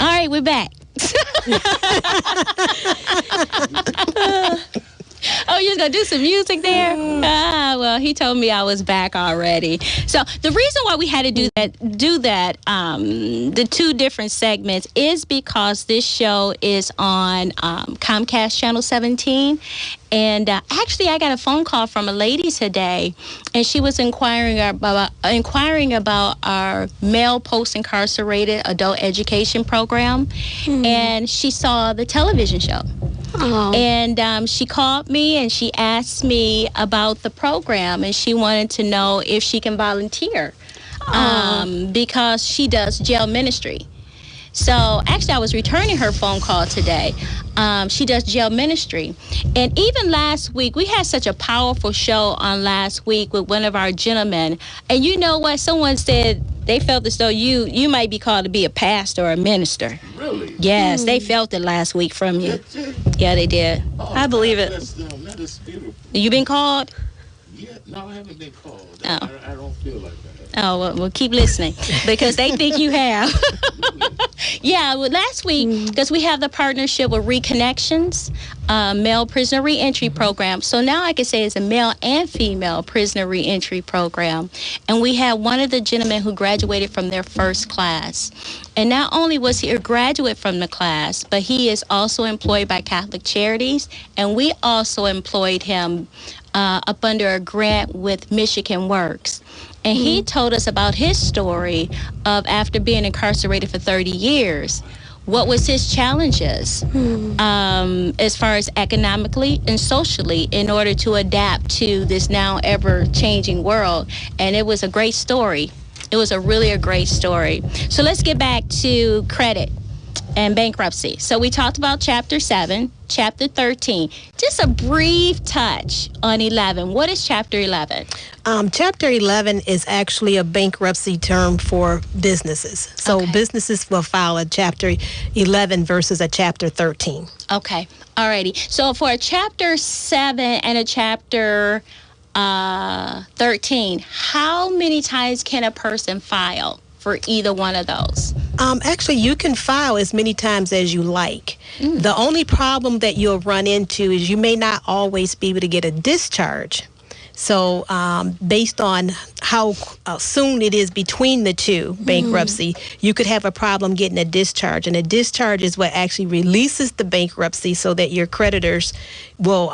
All right, we're back. Oh, you're going to do some music there? Well, he told me I was back already. So the reason why we had to do that, the two different segments is because this show is on Comcast Channel 17. And actually, I got a phone call from a lady today, and she was inquiring about our male post-incarcerated adult education program. And she saw the television show. Oh. And she called me and she asked me about the program, and she wanted to know if she can volunteer because she does jail ministry. So actually, I was returning her phone call today. She does jail ministry. And even last week, we had such a powerful show on last week with one of our gentlemen. And you know what? Someone said they felt as though you might be called to be a pastor or a minister. Really? Yes, they felt it last week from you. Yeah, they did. I believe it. That is beautiful. You been called? Yeah, no, I haven't been called. Oh. I don't feel like that. Oh, well, keep listening because they think you have. Yeah, well, last week, because we have the partnership with Reconnections, male prisoner reentry program. So now I can say it's a male and female prisoner reentry program. And we had one of the gentlemen who graduated from their first class. And not only was he a graduate from the class, but he is also employed by Catholic Charities. And we also employed him up under a grant with Michigan Works. And he told us about his story of after being incarcerated for 30 years, what was his challenges as far as economically and socially in order to adapt to this now ever-changing world. And it was a great story. It was really a great story. So let's get back to credit and bankruptcy. So we talked about Chapter 7, Chapter 13. Just a brief touch on 11. What is Chapter 11? Chapter 11 is actually a bankruptcy term for businesses. So businesses will file a Chapter 11 versus a Chapter 13. Okay. Alrighty. So for a Chapter 7 and a Chapter 13, how many times can a person file for either one of those? Actually, you can file as many times as you like. The only problem that you'll run into is you may not always be able to get a discharge. So based on how soon it is between the two, bankruptcy, you could have a problem getting a discharge. And a discharge is what actually releases the bankruptcy so that your creditors will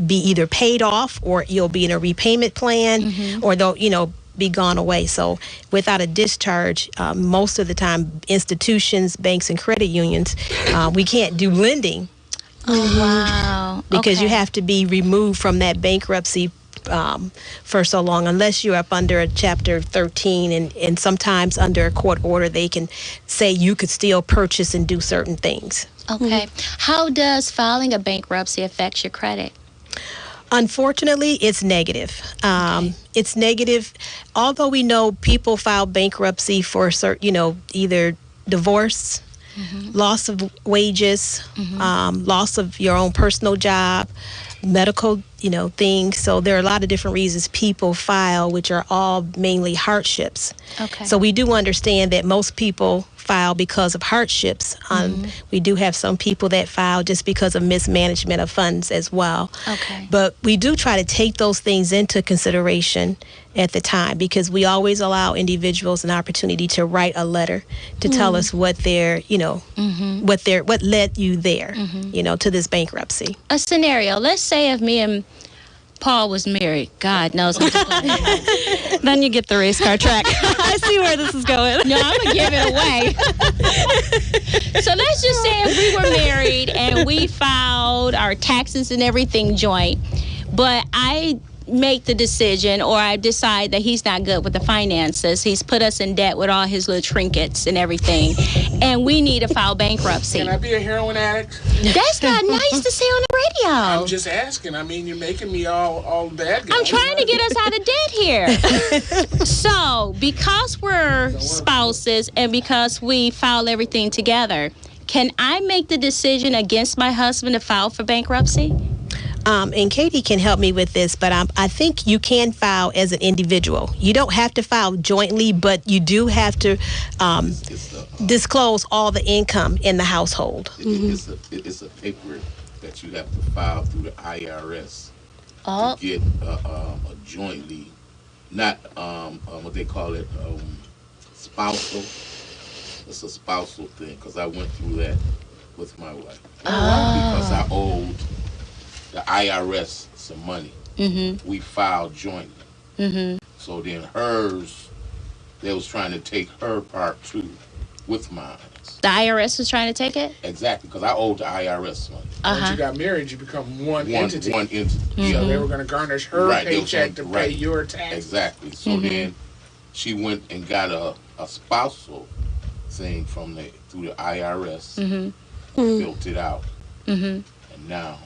be either paid off or you'll be in a repayment plan or they'll, be gone away. So without a discharge, most of the time, institutions, banks, and credit unions, we can't do lending. Oh, wow. Because you have to be removed from that bankruptcy for so long, unless you're up under a Chapter 13, and sometimes under a court order, they can say you could still purchase and do certain things. Okay. How does filing a bankruptcy affect your credit? Unfortunately, it's negative. It's negative, although we know people file bankruptcy for certain, either divorce, loss of wages, loss of your own personal job, medical, things. So there are a lot of different reasons people file, which are all mainly hardships. Okay. So we do understand that most people file because of hardships. We do have some people that file just because of mismanagement of funds as well. Okay. But we do try to take those things into consideration at the time, because we always allow individuals an opportunity to write a letter to tell us what their, what led you there, to this bankruptcy. A scenario. Let's say if me and Paul was married. God knows I'm just playing. Then you get the race car track. I see where this is going. No, I'm going to give it away. So let's just say if we were married and we filed our taxes and everything joint, but I make the decision, or I decide that he's not good with the finances. He's put us in debt with all his little trinkets and everything, and we need to file bankruptcy. Can I be a heroin addict? That's not nice to say on the radio. I'm just asking. I mean, you're making me all bad guys. I'm trying to get us out of debt here. So, because we're spouses and because we file everything together, can I make the decision against my husband to file for bankruptcy? and Katie can help me with this, but I think you can file as an individual. You don't have to file jointly, but you do have to disclose all the income in the household. It's a paper that you have to file through the IRS to get a jointly, not what they call it, spousal. It's a spousal thing, because I went through that with my wife. Because I owed the IRS some money. We filed jointly. So then hers, they was trying to take her part too with mine. The IRS was trying to take it? Exactly, because I owed the IRS money. Once you got married, you become one entity. One entity. So they were going to garnish her paycheck to pay your tax. Exactly. So then she went and got a spousal thing through the IRS, built it out, and now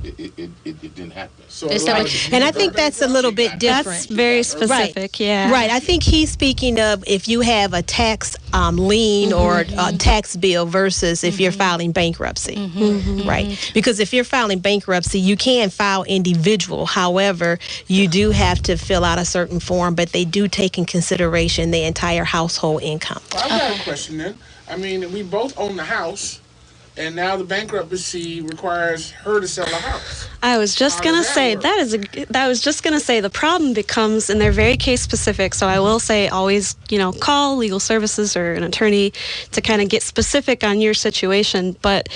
it didn't happen. So and I think that's a little bit different. That's very specific, yeah. Right. I think he's speaking of if you have a tax lien or a tax bill versus if you're filing bankruptcy. Right. Because if you're filing bankruptcy, you can file individual. However, you do have to fill out a certain form, but they do take in consideration the entire household income. Well, I've got a question then. I mean, we both own the house, and now the bankruptcy requires her to sell the house. I was just going to say, the problem becomes, and they're very case specific, so I will say always, call legal services or an attorney to kind of get specific on your situation. But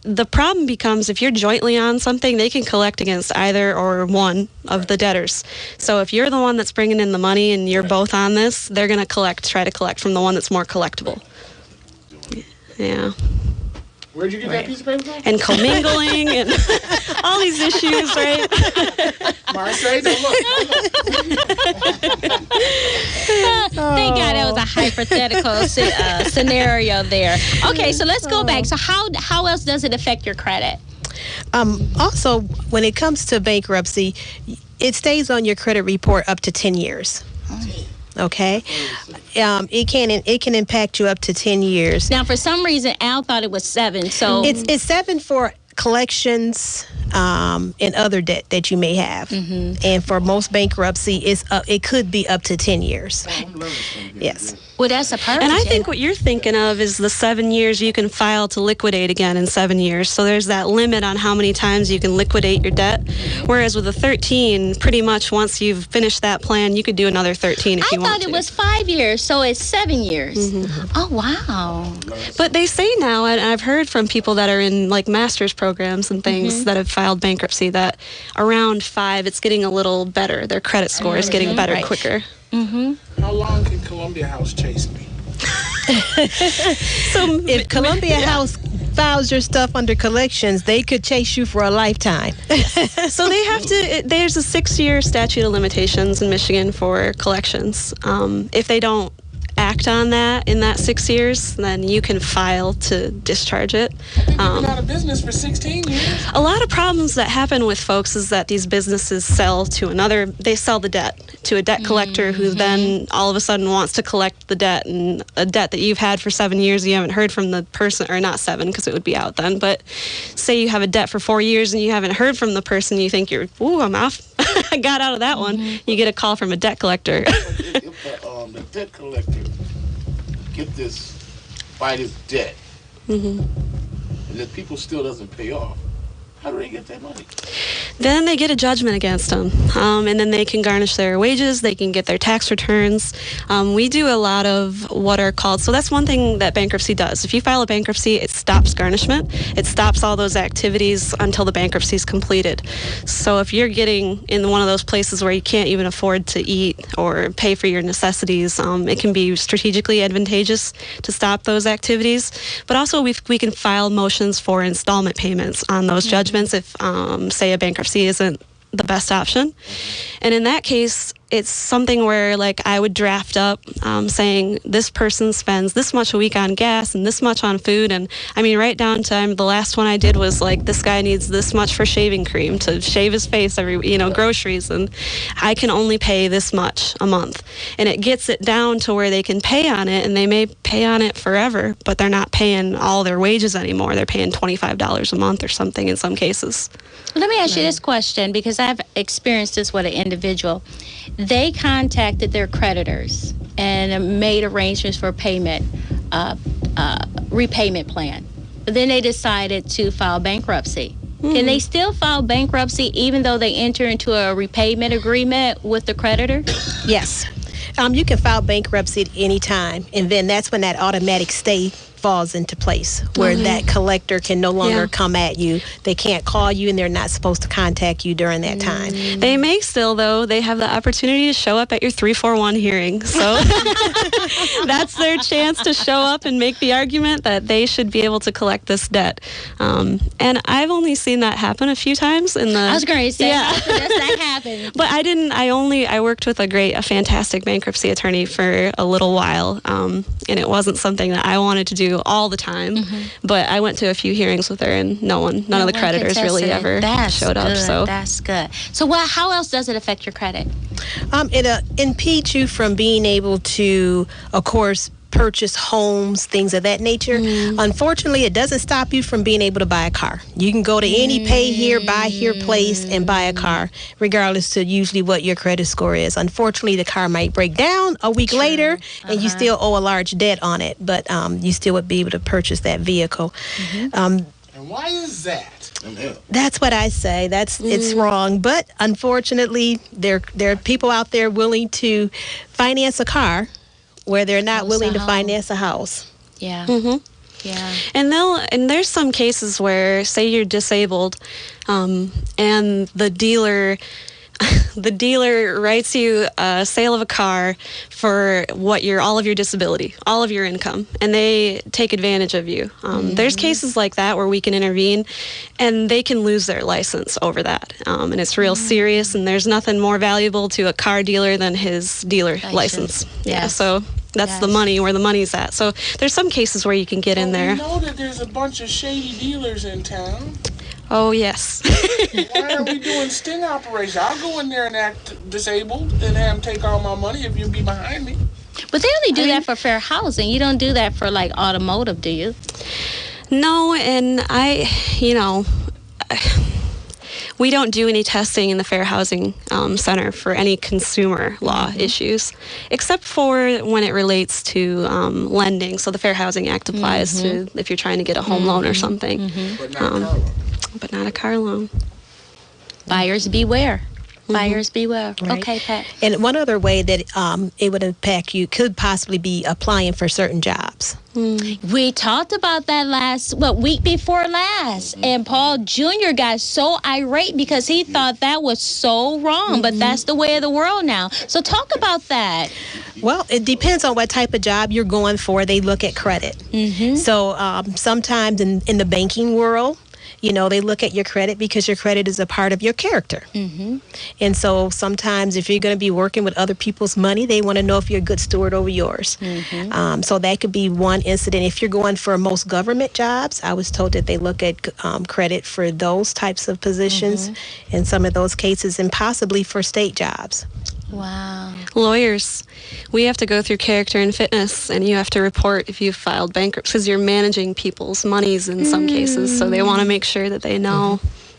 the problem becomes if you're jointly on something, they can collect against either or one of the debtors. So if you're the one that's bringing in the money and you're both on this, they're going to try to collect from the one that's more collectible. Yeah. Where'd you get that piece of paper from? And commingling and all these issues, right? Marseille, don't look. Thank God that was a hypothetical scenario there. Okay, so let's go back. So how else does it affect your credit? Also, when it comes to bankruptcy, it stays on your credit report up to 10 years. Okay, it can impact you up to 10 years. Now, for some reason, Al thought it was 7. So it's 7 for collections and other debt that you may have, and for most bankruptcy, it could be up to 10 years. Yes. Well, that's a perfect. And I think what you're thinking of is the 7 years you can file to liquidate again in 7 years. So there's that limit on how many times you can liquidate your debt. Whereas with a 13, pretty much once you've finished that plan, you could do another 13 if you want to. I thought it was 5 years, so it's 7 years. Oh, wow. But they say now, and I've heard from people that are in like master's programs and things that have filed bankruptcy, that around 5, it's getting a little better. Their credit score is getting better quicker. How long can Columbia House chase me? So if Columbia House files your stuff under collections, they could chase you for a lifetime. So they have to, there's a 6-year statute of limitations in Michigan for collections. If they don't act on that in that 6 years, then you can file to discharge it. I think they've been out of business for 16 years. A lot of problems that happen with folks is that these businesses sell the debt to a debt collector who then all of a sudden wants to collect the debt, and a debt that you've had for 7 years, you haven't heard from the person, or not 7 because it would be out then, but say you have a debt for 4 years and you haven't heard from the person, you think I'm off. I got out of that one. You get a call from a debt collector. If the debt collector buy this debt, and the people still doesn't pay off, how do they get that money? Then they get a judgment against them, and then they can garnish their wages, they can get their tax returns. We do a lot of what are called, so that's one thing that bankruptcy does. If you file a bankruptcy, it stops garnishment. It stops all those activities until the bankruptcy is completed. So if you're getting in one of those places where you can't even afford to eat or pay for your necessities, it can be strategically advantageous to stop those activities. But also we can file motions for installment payments on those judgments if, say, a bankruptcy isn't the best option. And in that case, it's something where like I would draft up saying this person spends this much a week on gas and this much on food, and I mean right down to the last one I did was like this guy needs this much for shaving cream to shave his face every groceries, and I can only pay this much a month, and it gets it down to where they can pay on it, and they may pay on it forever, but they're not paying all their wages anymore. They're paying $25 a month or something in some cases. Let me ask you this question, because I've experienced this with an individual. They contacted their creditors and made arrangements for payment, repayment plan. But then they decided to file bankruptcy. Can they still file bankruptcy even though they enter into a repayment agreement with the creditor? Yes. You can file bankruptcy at any time, and then that's when that automatic stay falls into place, where that collector can no longer come at you. They can't call you, and they're not supposed to contact you during that time. They may still, though. They have the opportunity to show up at your 341 hearing. So that's their chance to show up and make the argument that they should be able to collect this debt. And I've only seen that happen a few times in the... I was going to say, that happened. But I didn't. I worked with a fantastic bankruptcy attorney for a little while, and it wasn't something that I wanted to do all the time. But I went to a few hearings with her, and none of the creditors really ever showed up. So that's good. So how else does it affect your credit? It impedes you from being able to, of course, purchase homes, things of that nature. Unfortunately, it doesn't stop you from being able to buy a car. You can go to any pay here, buy here place and buy a car, regardless to usually what your credit score is. Unfortunately, the car might break down a week later and you still owe a large debt on it, but you still would be able to purchase that vehicle. And why is that? That's what I say. It's wrong, but unfortunately, there are people out there willing to finance a car where they're not willing to finance a house. Yeah. Yeah. And there's some cases where, say you're disabled, and the dealer writes you a sale of a car for all of your disability, all of your income, and they take advantage of you. There's cases like that where we can intervene, and they can lose their license over that. And it's real serious, and there's nothing more valuable to a car dealer than his dealer license. Yeah, so that's the money, where the money's at. So there's some cases where you can get in there. We know that there's a bunch of shady dealers in town. Oh, yes. Why are we doing sting operations? I'll go in there and act disabled and have them take all my money if you'll be behind me. But they only do that for fair housing. You don't do that for, like, automotive, do you? No, and we don't do any testing in the Fair Housing Center for any consumer law issues, except for when it relates to lending. So the Fair Housing Act applies to if you're trying to get a home loan or something. But not a car loan. But not a car loan. Buyers beware. Buyers beware. Right. Okay, Pat. And one other way that it would impact you could possibly be applying for certain jobs. We talked about that week before last, and Paul Jr. got so irate because he thought that was so wrong, but that's the way of the world now. So talk about that. Well, it depends on what type of job you're going for. They look at credit. So sometimes in the banking world, they look at your credit because your credit is a part of your character. And so sometimes if you're going to be working with other people's money, they want to know if you're a good steward over yours. So that could be one incident. If you're going for most government jobs, I was told that they look at credit for those types of positions in some of those cases, and possibly for state jobs. Wow. Lawyers, we have to go through character and fitness, and you have to report if you've filed bankruptcy, because you're managing people's monies in some cases, so they want to make sure that they know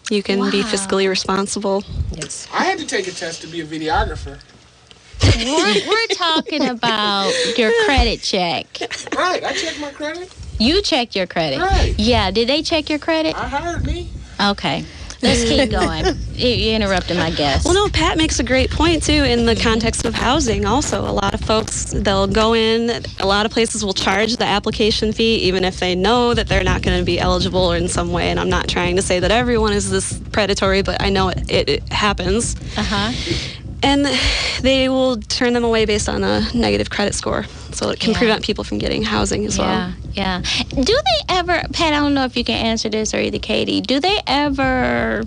you can be fiscally responsible. Yes. I had to take a test to be a videographer. We're talking about your credit check. Right, I checked my credit. You checked your credit. Right. Yeah, did they check your credit? I hired me. Okay. Let's keep going. You interrupted my guest. Well, no, Pat makes a great point, too, in the context of housing. Also, a lot of folks, they'll go in, a lot of places will charge the application fee, even if they know that they're not going to be eligible in some way. And I'm not trying to say that everyone is this predatory, but I know it happens. And they will turn them away based on a negative credit score. So it can prevent people from getting housing as well. Yeah. Do they ever, Pat, I don't know if you can answer this, or either Katie, do they ever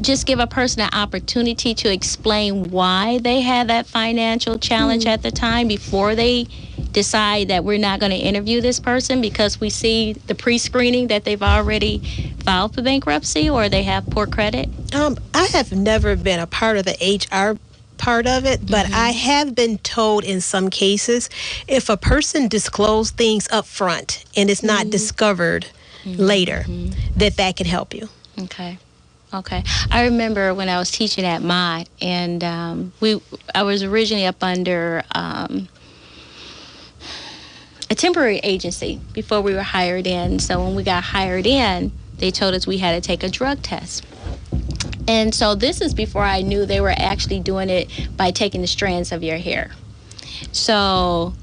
just give a person an opportunity to explain why they had that financial challenge at the time before they decide that we're not going to interview this person because we see the pre-screening that they've already filed for bankruptcy or they have poor credit? I have never been a part of the HR part of it, but I have been told in some cases if a person disclosed things up front and it's not discovered later, that can help you. Okay. I remember when I was teaching at Mott, and I was originally up under a temporary agency before we were hired in. So when we got hired in, they told us we had to take a drug test. And so this is before I knew they were actually doing it by taking the strands of your hair. So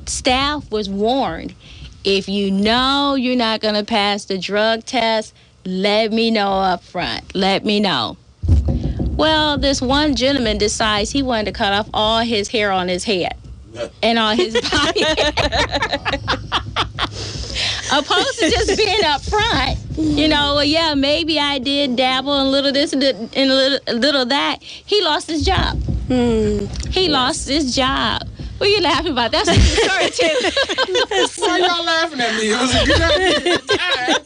staff was warned, if you know you're not going to pass the drug test, let me know up front. Let me know. Well, this one gentleman decides he wanted to cut off all his hair on his head and on his body. Opposed to just being up front, well, yeah, maybe I did dabble in a little this and a little that. He lost his job. He lost his job. What are you laughing about? That's a good story, too. Why y'all laughing at me? It was a good time.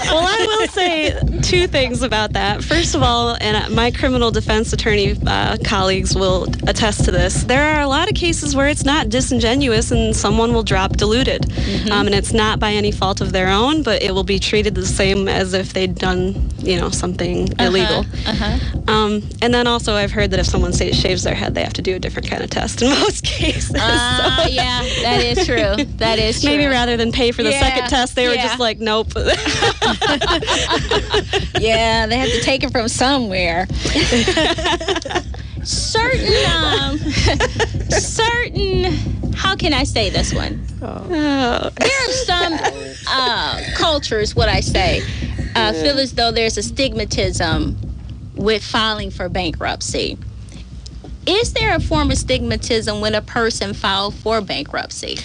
Well, I will say two things about that. First of all, and my criminal defense attorney colleagues will attest to this, there are a lot of cases where it's not disingenuous and someone will drop diluted. And it's not by any fault of their own, but it will be treated the same as if they'd done, something illegal. And then also I've heard that if someone shaves their head, they have to do a different kind of test in most cases. Yeah, that is true. That is true. Maybe rather than pay for the second test, they were just like, nope. Yeah, they have to take it from somewhere. certain, how can I say this one? There are some cultures, what I say, feel as though there's a stigmatism with filing for bankruptcy. Is there a form of stigmatism when a person filed for bankruptcy?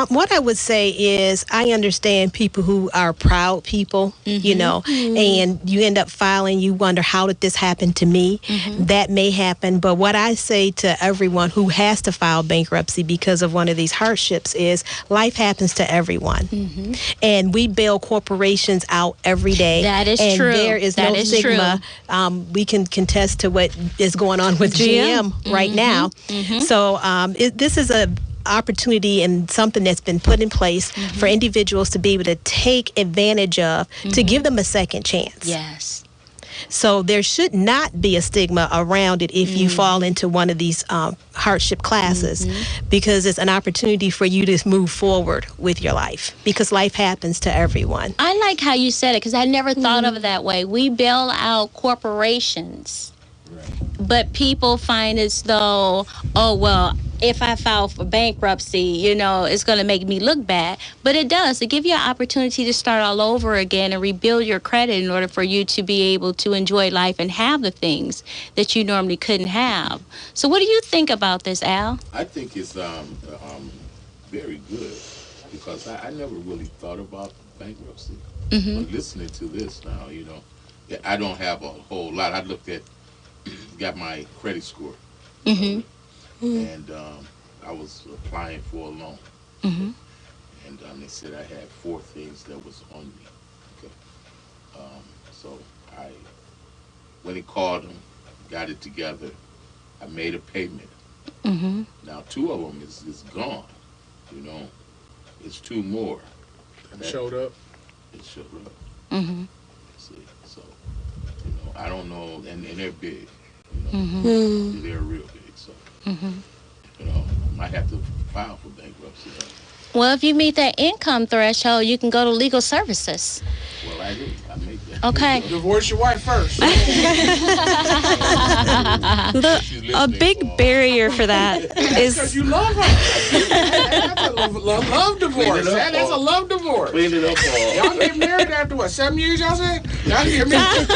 What I would say is I understand people who are proud people, and you end up filing, you wonder, how did this happen to me? That may happen. But what I say to everyone who has to file bankruptcy because of one of these hardships is life happens to everyone. And we bail corporations out every day. That is and true. There is no stigma. We can contest to what is going on with GM right now. So this is a opportunity and something that's been put in place for individuals to be able to take advantage of, to give them a second chance. Yes. So there should not be a stigma around it if you fall into one of these hardship classes, because it's an opportunity for you to move forward with your life, because life happens to everyone. I like how you said it, because I never thought of it that way. We bail out corporations, but people find as though, oh, well, if I file for bankruptcy, it's going to make me look bad. But it does. It gives you an opportunity to start all over again and rebuild your credit in order for you to be able to enjoy life and have the things that you normally couldn't have. So what do you think about this, Al? I think it's very good, because I never really thought about bankruptcy. But listening to this now, I don't have a whole lot. I looked at, got my credit score. And I was applying for a loan. And they said I had 4 things that was on me. Okay. So I went and called them, got it together. I made a payment. Now 2 of them is gone. It's 2 more. It showed up. It showed up. See, so I don't know, and they're big. They're real big. So I might have to file for bankruptcy. Well, if you meet that income threshold, you can go to legal services. Well, I do. I make that. Okay. Divorce your wife first. A big barrier for that is because you love her. That's a love divorce. That's a love divorce. Clean it up all. Y'all get married after what, 7 years, y'all said? Y'all get married.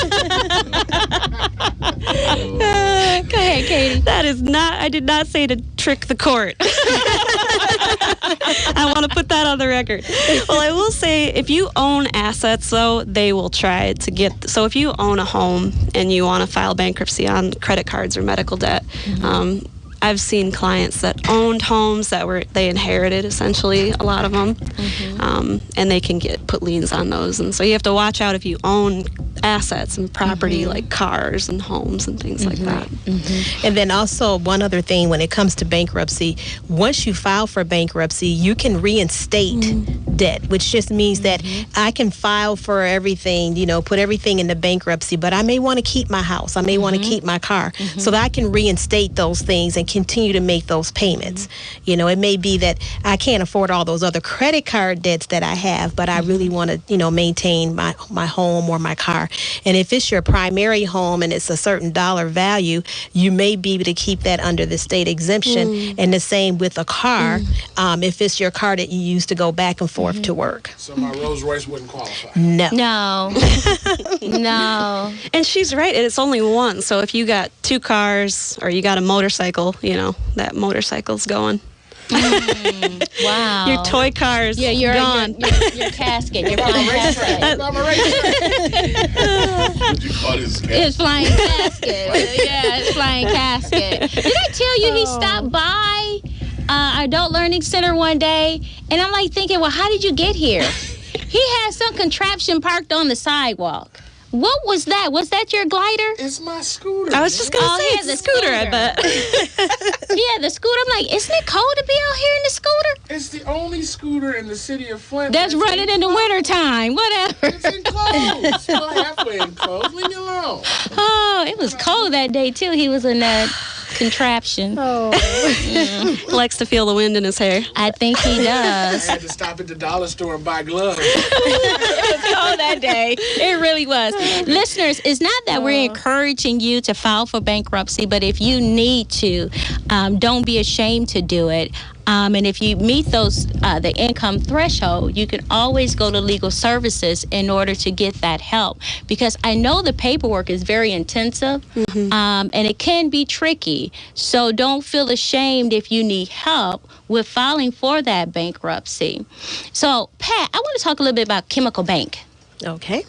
Go ahead, Katie. that is not, I did not say to trick the court. I want to put that on the record. Well, I will say, if you own assets, though, they will try to get. So if you own a home and you want to file bankruptcy on credit cards or medical debt, I've seen clients that owned homes that they inherited, essentially, a lot of them, and they can put liens on those. And so you have to watch out if you own assets and property like cars and homes and things like that. And then also one other thing when it comes to bankruptcy, once you file for bankruptcy, you can reinstate debt, which just means that I can file for everything, put everything in the bankruptcy, but I may want to keep my house, I may want to keep my car, so that I can reinstate those things and continue to make those payments. It may be that I can't afford all those other credit card debts that I have, but I really want to, maintain my home or my car. And if it's your primary home and it's a certain dollar value, you may be able to keep that under the state exemption. And the same with a car, if it's your car that you use to go back and forth to work. So my Rolls Royce wouldn't qualify. No. No. And she's right. It's only one. So if you got two cars or you got a motorcycle, that motorcycle's going. Wow. Your toy car's gone. Your casket. Your flying casket. What you call this? It's flying casket. Yeah, it's flying casket. Did I tell you he stopped by our adult learning center one day? And I'm like thinking, well, how did you get here? He had some contraption parked on the sidewalk. What was that? Was that your glider? It's my scooter. I was just going to say, it's the scooter, I bet. Yeah, the scooter. I'm like, isn't it cold to be out here in the scooter? It's the only scooter in the city of Flint That's running in the wintertime. Whatever. It's enclosed. It's not halfway enclosed. Leave me alone. Oh, it was cold that day, too. He was in that contraption. Likes to feel the wind in his hair. I think he I does. had to stop at the dollar store and buy gloves. It was cold that day. It really was. Listeners, it's not that we're encouraging you to file for bankruptcy, but if you need to, don't be ashamed to do it. And if you meet the income threshold, you can always go to legal services in order to get that help. Because I know the paperwork is very intensive, and it can be tricky. So don't feel ashamed if you need help with filing for that bankruptcy. So, Pat, I want to talk a little bit about Chemical Bank. Okay.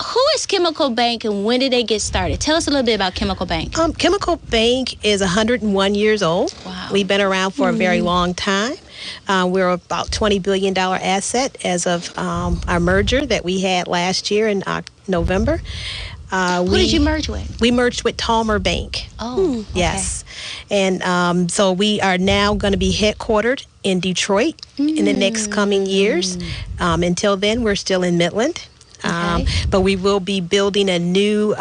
Who is Chemical Bank and when did they get started? Tell us a little bit about Chemical Bank. Chemical Bank is 101 years old. Wow. We've been around for a very long time. We're about $20 billion asset as of our merger that we had last year in November. Who did you merge with? We merged with Talmer Bank. Oh, okay. Yes. And so we are now going to be headquartered in Detroit in the next coming years. Until then, we're still in Midland. Okay. But we will be building a new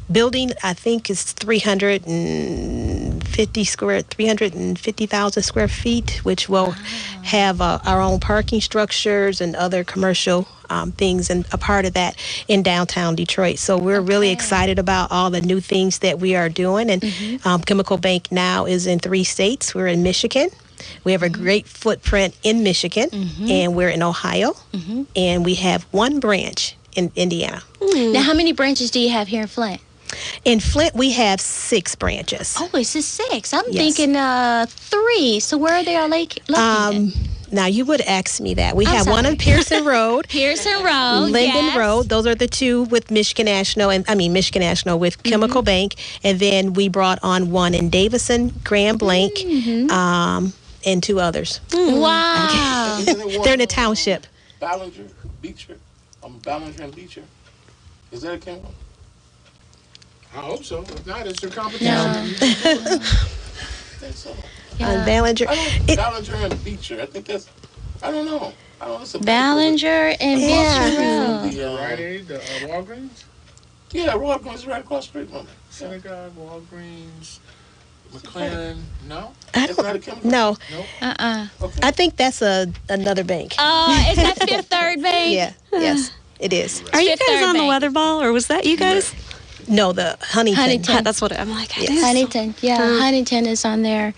building. I think it's 350,000 square feet, which will have our own parking structures and other commercial things, and a part of that in downtown Detroit. So we're really excited about all the new things that we are doing. And Chemical Bank now is in 3 states. We're in Michigan. We have a great footprint in Michigan, and we're in Ohio, and we have 1 branch in Indiana. Now, how many branches do you have here in Flint? In Flint, we have 6 branches. Oh, it's a 6. I'm Yes. thinking 3. So where are they all located? Now, you would ask me that. We I'm have one sorry. on Pearson Road. Pearson Road, Linden yes. Road. Those are the 2 with Michigan National with Chemical Bank. And then we brought on one in Davison, Grand Blanc, and 2 others. Wow. Isn't it one They're in the township. Ballinger, Beecher. Ballinger and Beecher. Is that a chemical? I hope so. If not, it's your competition. I think so. Ballinger. Ballinger and Beecher. I think that's. I don't know. It's a Ballinger and Beecher Road. Rite Aid, the Walgreens, Yeah, Walgreens is right across the street from me. Synagogue, Walgreens, McLaren. No? It's not a chemical. No, Okay. I think that's another bank. Is that Fifth Third Bank? Yeah, yes, it is. Are you Fifth guys Third on the Bank. weather ball, or was that you guys? No, the Huntington. Huntington. That's what I'm like. I Yes. think so. Huntington. Yeah, Huntington is on there.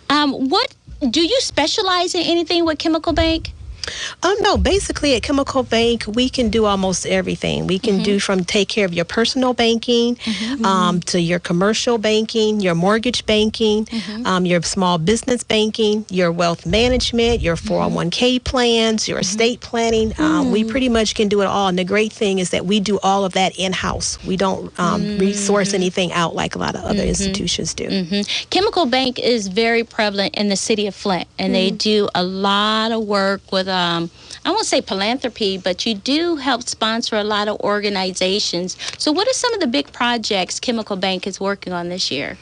What do you specialize in anything with Chemical Bank? No, basically at Chemical Bank, we can do almost everything. We can do from take care of your personal banking to your commercial banking, your mortgage banking, your small business banking, your wealth management, your 401k plans, your estate planning. We pretty much can do it all. And the great thing is that we do all of that in-house. We don't resource anything out like a lot of other institutions do. Chemical Bank is very prevalent in the city of Flint, and they do a lot of work with, I won't say philanthropy, but you do help sponsor a lot of organizations. So what are some of the big projects Chemical Bank is working on this year?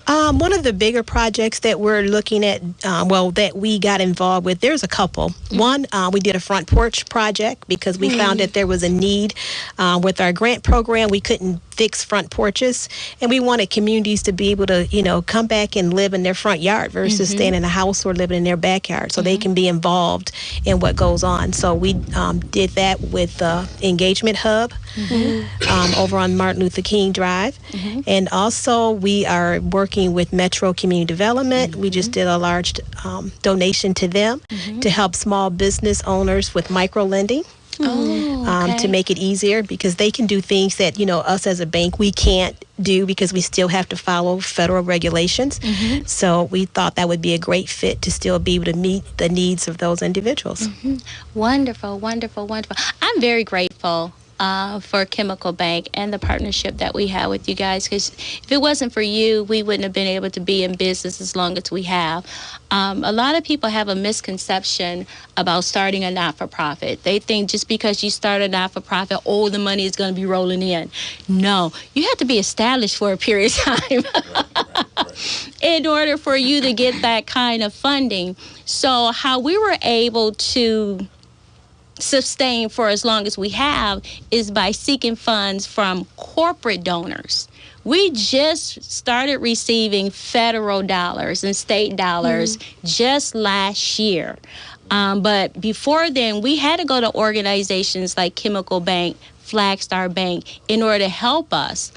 One of the bigger projects that we're looking at, that we got involved with, there's a couple. One, we did a front porch project because we found that there was a need. With our grant program, we couldn't fix front porches, and we wanted communities to be able to, come back and live in their front yard versus staying in a house or living in their backyard, so they can be involved in what goes on. So we did that with Engagement Hub over on Martin Luther King Drive, and also we are working with Metro Community Development. We just did a large donation to them to help small business owners with micro lending. To make it easier, because they can do things that us as a bank we can't do because we still have to follow federal regulations. So we thought that would be a great fit to still be able to meet the needs of those individuals. Wonderful, wonderful, wonderful. I'm very grateful for Chemical Bank and the partnership that we have with you guys, because if it wasn't for you, we wouldn't have been able to be in business as long as we have. A lot of people have a misconception about starting a not-for-profit. They think just because you start a not-for-profit, the money is going to be rolling in. No, you have to be established for a period of time in order for you to get that kind of funding. So how we were able to sustain for as long as we have is by seeking funds from corporate donors. We just started receiving federal dollars and state dollars just last year. But before then, we had to go to organizations like Chemical Bank, Flagstar Bank, in order to help us.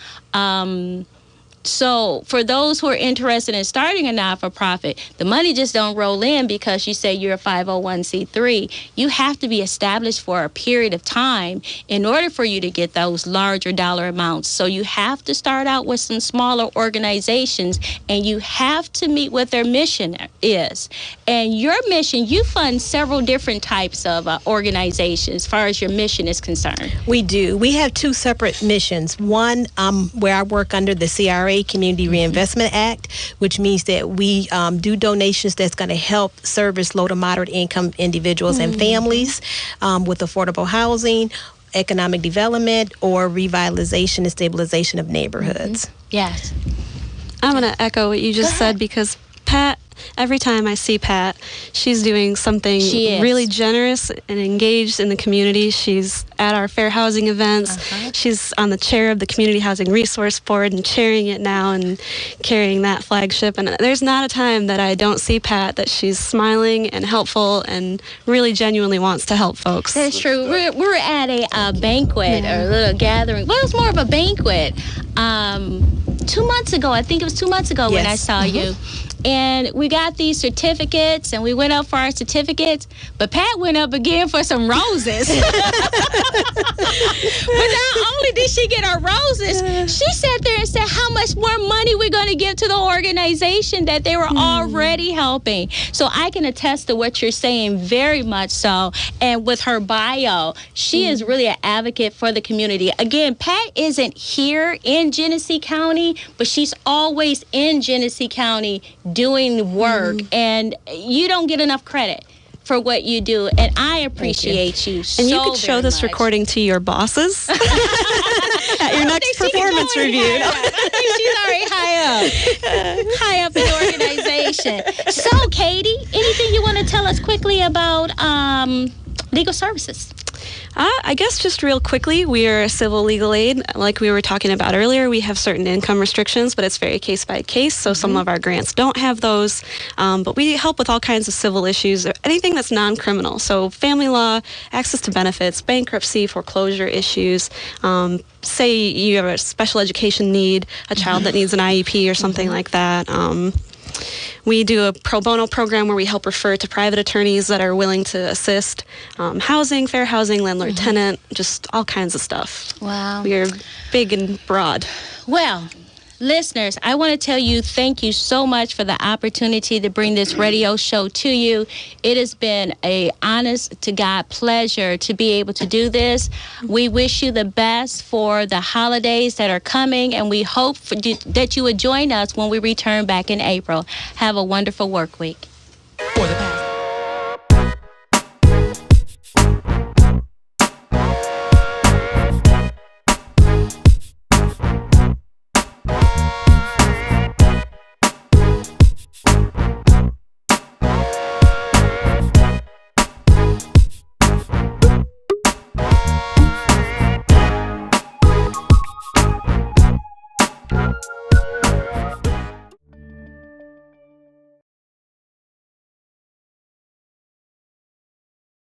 So for those who are interested in starting a not-for-profit, the money just don't roll in because you say you're a 501c3. You have to be established for a period of time in order for you to get those larger dollar amounts. So you have to start out with some smaller organizations, and you have to meet what their mission is. And your mission, you fund several different types of organizations as far as your mission is concerned. We do. We have two separate missions. One, where I work under the CRA, Community Reinvestment Act, which means that we do donations that's going to help service low to moderate income individuals and families with affordable housing, economic development, or revitalization and stabilization of neighborhoods. Yes. I'm going to echo what you just said, because Pat, every time I see Pat, she's doing something really generous and engaged in the community. She's at our fair housing events. She's on the chair of the Community Housing Resource Board and chairing it now and carrying that flagship. And there's not a time that I don't see Pat that she's smiling and helpful and really genuinely wants to help folks. That's true. We're at a banquet or a little gathering. Well, it was more of a banquet. 2 months ago, I think it was 2 months ago when I saw you. And we got these certificates, and we went up for our certificates, but Pat went up again for some roses. But not only did she get our roses, she sat there and said how much more money we're going to give to the organization that they were already helping. So I can attest to what you're saying, very much so. And with her bio, she is really an advocate for the community. Again, Pat isn't here in Genesee County, but she's always in Genesee County doing work, and you don't get enough credit for what you do, and I appreciate you so And you could show this much. recording to your bosses at your next performance review. I think she's already high up in the organization. So, Katie, anything you want to tell us quickly about legal services? I guess just real quickly, we are a civil legal aid. Like we were talking about earlier, we have certain income restrictions, but it's very case by case. So some of our grants don't have those. But we help with all kinds of civil issues, or anything that's non-criminal. So family law, access to benefits, bankruptcy, foreclosure issues. Say you have a special education need, a child that needs an IEP or something like that. We do a pro bono program where we help refer to private attorneys that are willing to assist. Housing, fair housing, landlord-tenant, just all kinds of stuff. Wow. We are big and broad. Well, listeners, I want to tell you thank you so much for the opportunity to bring this radio show to you. It has been a honest to God pleasure to be able to do this. We wish you the best for the holidays that are coming, and we hope that you would join us when we return back in April. Have a wonderful work week.